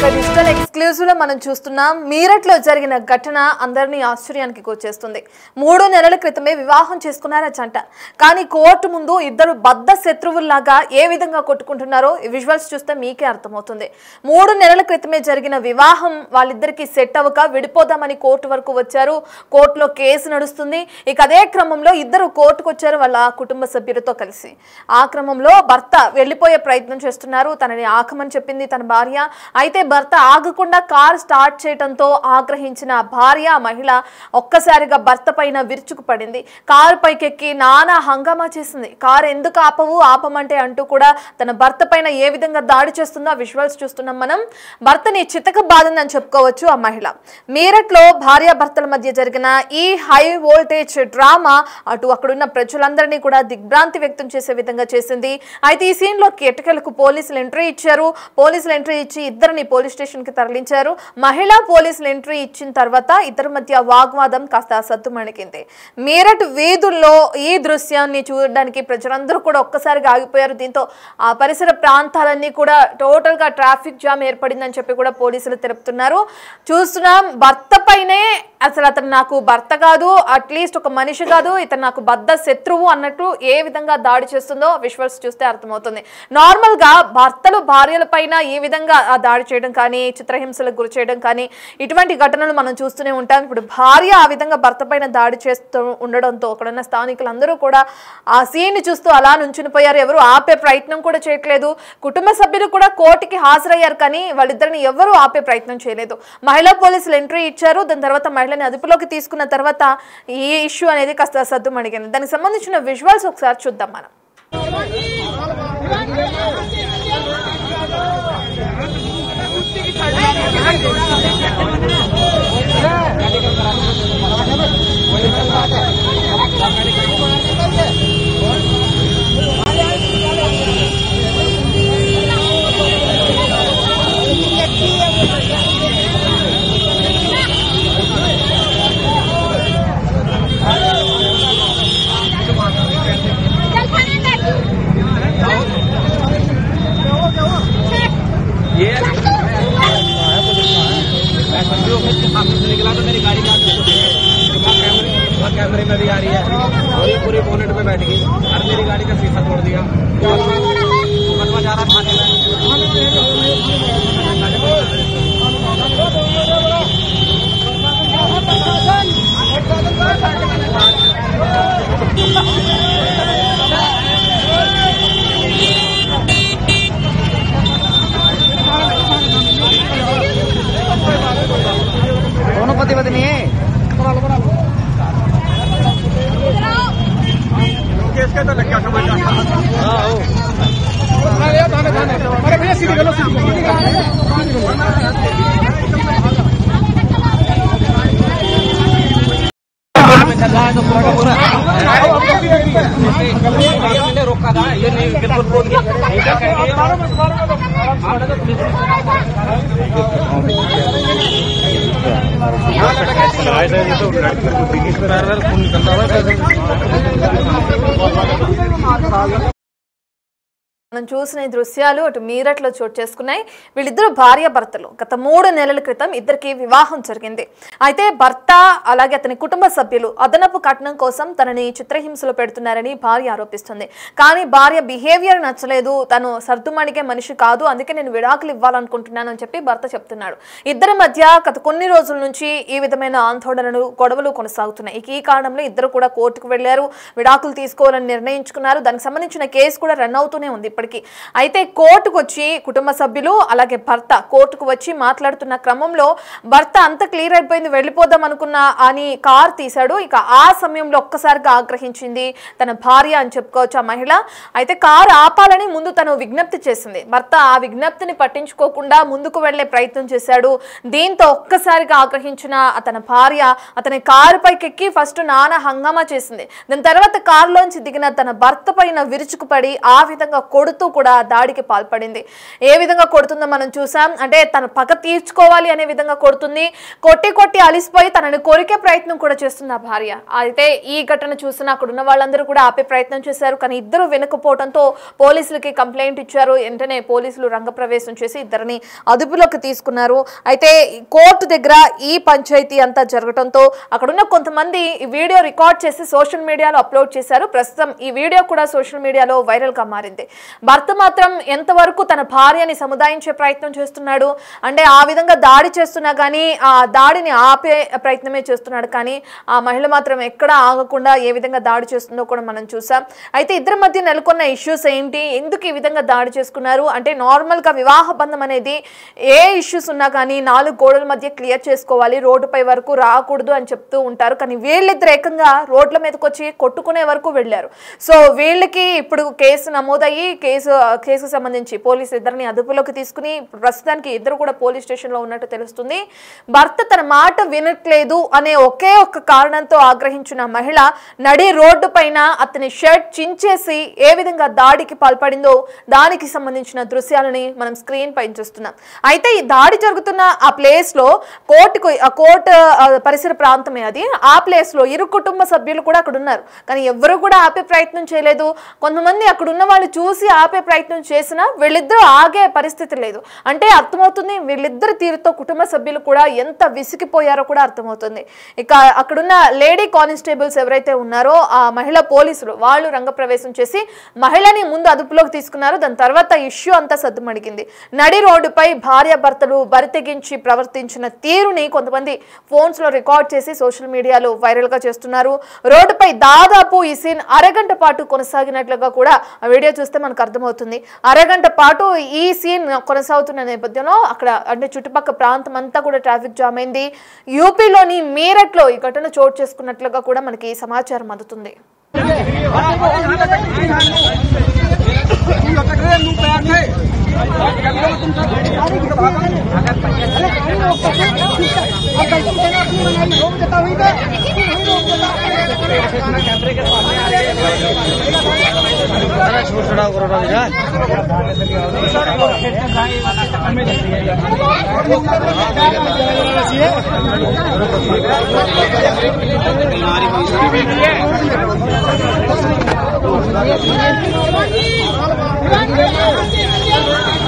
Digital exclusive లో మనం చూస్తున్నాం మీరట్లో జరిగిన ఘటన అందరినీ ఆశ్చర్యానికి గురిచేస్తుంది. 3 నెలల క్రితమే వివాహం చేసుకున్నారా జంట. కానీ కోర్టు ముందు ఇద్దరు బద్ద శత్రువుల్లాగా ఏ విధంగా కొట్టుకుంటున్నారో ఈ విజువల్స్ చూస్తే మీకే అర్థమవుతుంది. 3 నెలల క్రితమే జరిగిన వివాహం వాళ్ళిద్దరికి సెట్ అవ్వక విడిపోదామని కోర్టు వరకు వచ్చారు. కోర్టులో కేసు నడుస్తుంది. ఇక అదే క్రమంలో ఇద్దరు కోర్టుకు వచ్చారు వాళ్ళ కుటుంబ సభ్యులతో కలిసి. ఆ క్రమంలో భర్త వెళ్లిపోయే ప్రయత్నం చేస్తున్నారు. తనని ఆకమని చెప్పింది తన భార్య. అయితే భర్త ఆగకుండా కార్ స్టార్ట్ చేయడంతో ఆగ్రహించిన భార్య మహిళ ఒక్కసారిగా భర్త పైన విరుచుకు పడింది. కారు పైకెక్కి నానా హంగామా చేసింది. కారు ఎందుకు ఆపమంటే అంటూ కూడా తన భర్త పైన ఏ విధంగా దాడి చేస్తుందో విజువల్స్ చూస్తున్నాం మనం. భర్తని చితక బాధిందని చెప్పుకోవచ్చు ఆ మహిళ. మీరట్లో భార్యాభర్తల మధ్య జరిగిన ఈ హై వోల్టేజ్ డ్రామా అక్కడున్న ప్రజలందరినీ కూడా దిగ్భ్రాంతి వ్యక్తం చేసే విధంగా చేసింది. అయితే ఈ సీన్ లో ఎట్టకేలకు పోలీసులు ఎంట్రీ ఇచ్చారు. పోలీసులు ఎంట్రీ ఇచ్చి ఇద్దరిని పోలీస్ స్టేషన్ కి తరలించారు. మహిళా పోలీసులు ఎంట్రీ ఇచ్చిన తర్వాత ఇద్దరి మధ్య వాగ్వాదం కాస్త సద్దుమణికింది. మీరట్ వీధుల్లో ఈ దృశ్యాన్ని చూడడానికి ప్రజలందరూ కూడా ఒక్కసారిగా ఆగిపోయారు. దీంతో ఆ పరిసర ప్రాంతాలన్నీ కూడా టోటల్ గా ట్రాఫిక్ జామ్ ఏర్పడిందని చెప్పి కూడా పోలీసులు తెలుపుతున్నారు. చూస్తున్నాం భర్త పైనే అసలు అతను నాకు భర్త కాదు, అట్లీస్ట్ ఒక మనిషి కాదు, ఇతను నాకు బద్ద శత్రువు అన్నట్టు ఏ విధంగా దాడి చేస్తుందో విజువల్స్ చూస్తే అర్థమవుతుంది. నార్మల్ గా భర్తలు భార్యల పైన ఈ విధంగా దాడి చేయడం కానీ చిత్రహింసలకు గురి చేయడం కానీ ఇటువంటి ఘటనలు మనం చూస్తూనే ఉంటాం. ఇప్పుడు భార్య ఆ విధంగా భర్త పైన దాడి చేస్తూ ఉండడంతో అక్కడున్న స్థానికులందరూ కూడా ఆ సీన్ చూస్తూ అలా నుంచుని పోయారు. ఎవరు ఆపే ప్రయత్నం కూడా చేయట్లేదు. కుటుంబ సభ్యులు కూడా కోర్టుకి హాజరయ్యారు కానీ వాళ్ళిద్దరిని ఎవరు ఆపే ప్రయత్నం చేయలేదు. మహిళా పోలీసులు ఎంట్రీ ఇచ్చారు. దాని తర్వాత మహిళని అదుపులోకి తీసుకున్న తర్వాత ఈ ఇష్యూ అనేది కాస్త సద్దుమణిగింది. దానికి సంబంధించిన విజువల్స్ ఒకసారి చూద్దాం మనం. निकला तो मेरी गाड़ी का कैमरे में भी आ रही है और पूरी बोनेट पे बैठ गई और मेरी गाड़ी का शीशा तोड़ दिया। बनवा जा रहा थाने में। दोनों पति पत्नी है। केस के तो लग गया समझ अरे भैया सीधी गलो रोका था ये नहीं बिल्कुल रोक మనం చూసిన ఈ దృశ్యాలు అటు మీరట్లో చోటు చేసుకున్నాయి. వీళ్ళిద్దరు భార్యాభర్తలు. గత 3 నెలల క్రితం ఇద్దరికి వివాహం జరిగింది. అయితే భర్త అలాగే అతని కుటుంబ సభ్యులు అదనపు కట్నం కోసం తనని చిత్రహింసలు పెడుతున్నారని భార్య ఆరోపిస్తుంది. కానీ భార్య బిహేవియర్ నచ్చలేదు, తను సర్దుమణిగే మనిషి కాదు, అందుకే నేను విడాకులు ఇవ్వాలనుకుంటున్నాను అని చెప్పి భర్త చెప్తున్నాడు. ఇద్దరి మధ్య గత కొన్ని రోజుల నుంచి ఈ విధమైన ఆందోళనలు గొడవలు కొనసాగుతున్నాయి. ఈ కారణంలో ఇద్దరు కూడా కోర్టుకు వెళ్లారు. విడాకులు తీసుకోవాలని నిర్ణయించుకున్నారు. దానికి సంబంధించిన కేసు కూడా రన్ అవుతూనే ఉంది ఇప్పటికీ. అయితే కోర్టుకు వచ్చి కుటుంబ సభ్యులు అలాగే భర్త కోర్టుకు వచ్చి మాట్లాడుతున్న క్రమంలో భర్త అంత క్లియర్ అయిపోయింది, వెళ్ళిపోదాం అనుకున్నా అని కార్ తీశాడు. ఇక ఆ సమయంలో ఒక్కసారిగా ఆగ్రహించింది తన భార్య అని చెప్పుకోవచ్చు ఆ మహిళ. అయితే కారు ఆపాలని ముందు తను విజ్ఞప్తి చేసింది. భర్త ఆ విజ్ఞప్తిని పట్టించుకోకుండా ముందుకు వెళ్లే ప్రయత్నం చేశాడు. దీంతో ఒక్కసారిగా ఆగ్రహించిన అతని భార్య అతని కారు పైకెక్కి ఫస్ట్ నానా హంగామా చేసింది. దాని తర్వాత కారులోంచి దిగిన తన భర్త పైన విరుచుకుపడి ఆ విధంగా కొడు కొడుతూ కూడా దాడికి పాల్పడింది. ఏ విధంగా కొడుతుందో మనం చూసాం. అంటే తన పగ తీర్చుకోవాలి అనే విధంగా కొడుతుంది. కొట్టి అలిసిపోయి తనని కొరికే ప్రయత్నం కూడా చేస్తుంది ఆ భార్య. అయితే ఈ ఘటన చూసిన అక్కడ ఉన్న వాళ్ళందరూ కూడా ఆపే ప్రయత్నం చేశారు. కానీ ఇద్దరు వెనుకపోవడంతో పోలీసులకి కంప్లైంట్ ఇచ్చారు. వెంటనే పోలీసులు రంగప్రవేశం చేసి ఇద్దరిని అదుపులోకి తీసుకున్నారు. అయితే కోర్టు దగ్గర ఈ పంచాయతీ అంతా జరగడంతో అక్కడున్న కొంతమంది ఈ వీడియో రికార్డ్ చేసి సోషల్ మీడియాలో అప్లోడ్ చేశారు. ప్రస్తుతం ఈ వీడియో కూడా సోషల్ మీడియాలో వైరల్ గా మారింది. భర్త మాత్రం ఎంతవరకు తన భార్యని సముదాయించే ప్రయత్నం చేస్తున్నాడు అంటే ఆ విధంగా దాడి చేస్తున్నా కానీ ఆ దాడిని ఆపే ప్రయత్నమే చేస్తున్నాడు. కానీ ఆ మహిళ మాత్రం ఎక్కడ ఆగకుండా ఏ విధంగా దాడి చేస్తుందో కూడా మనం చూసాం. అయితే ఇద్దరి మధ్య నెలకొన్న ఇష్యూస్ ఏంటి, ఎందుకు ఈ విధంగా దాడి చేసుకున్నారు అంటే నార్మల్ గా వివాహ బంధం అనేది ఏ ఇష్యూస్ ఉన్నా కానీ 4 గోడల మధ్య క్లియర్ చేసుకోవాలి, రోడ్డుపై వరకు రాకూడదు అని చెప్తూ ఉంటారు. కానీ వీళ్ళిద్దరు ఏకంగా రోడ్ల మీదకి వచ్చి కొట్టుకునే వరకు వెళ్ళారు. సో వీళ్ళకి ఇప్పుడు కేసు నమోదయ్యి కేసు సంబంధించి పోలీసు ఇద్దరిని అదుపులోకి తీసుకుని ప్రస్తుతానికి ఇద్దరు కూడా పోలీస్ స్టేషన్ లో ఉన్నట్టు తెలుస్తుంది. భర్త తన మాట వినట్లేదు అనే ఒకే ఒక్క కారణంతో ఆగ్రహించిన మహిళ నడి రోడ్డు పైన అతని షర్ట్ చించేసి ఏ విధంగా దాడికి పాల్పడిందో దానికి సంబంధించిన దృశ్యాలని మనం స్క్రీన్ పైన చూస్తున్నాం. అయితే ఈ దాడి జరుగుతున్న ఆ ప్లేస్ లో కోర్టు పరిసర ప్రాంతమే అది. ఆ ప్లేస్ లో ఇరు కుటుంబ సభ్యులు కూడా అక్కడ ఉన్నారు. కానీ ఎవరు కూడా ఆపే ప్రయత్నం చేయలేదు. కొంతమంది అక్కడ ఉన్న వాళ్ళు చూసి ఆపే ప్రయత్నం చేసినా వీళ్ళిద్దరూ ఆగే పరిస్థితి లేదు. అంటే అర్థమవుతుంది వీళ్ళిద్దరు తీరుతో కుటుంబ సభ్యులు కూడా ఎంత విసిగిపోయారో కూడా అర్థమవుతుంది. ఇక అక్కడున్న లేడీ కానిస్టేబుల్స్ ఎవరైతే ఉన్నారో ఆ మహిళా పోలీసులు వాళ్ళు రంగప్రవేశం చేసి మహిళని ముందు అదుపులోకి తీసుకున్నారు. దాని తర్వాత ఇష్యూ అంతా సద్దుమణిగింది. నడి రోడ్డుపై భార్యాభర్తలు బరితెగించి ప్రవర్తించిన తీరుని కొంతమంది ఫోన్స్ లో రికార్డ్ చేసి సోషల్ మీడియాలో వైరల్ గా చేస్తున్నారు. రోడ్డుపై దాదాపు ఈ సీన్ అరగంట పాటు కొనసాగినట్లుగా కూడా ఆ వీడియో చూస్తే మనకు అర్థమవుతుంది. అరగంట పాటు ఈ సీన్ కొనసాగుతున్న నేపథ్యంలో అక్కడ అంటే చుట్టుపక్కల ప్రాంతం అంతా కూడా ట్రాఫిక్ జామ్ అయింది. యూపీలోని మీరట్ లో ఈ ఘటన చోటు చేసుకున్నట్లుగా కూడా మనకి సమాచారం అందుతుంది. Thank you.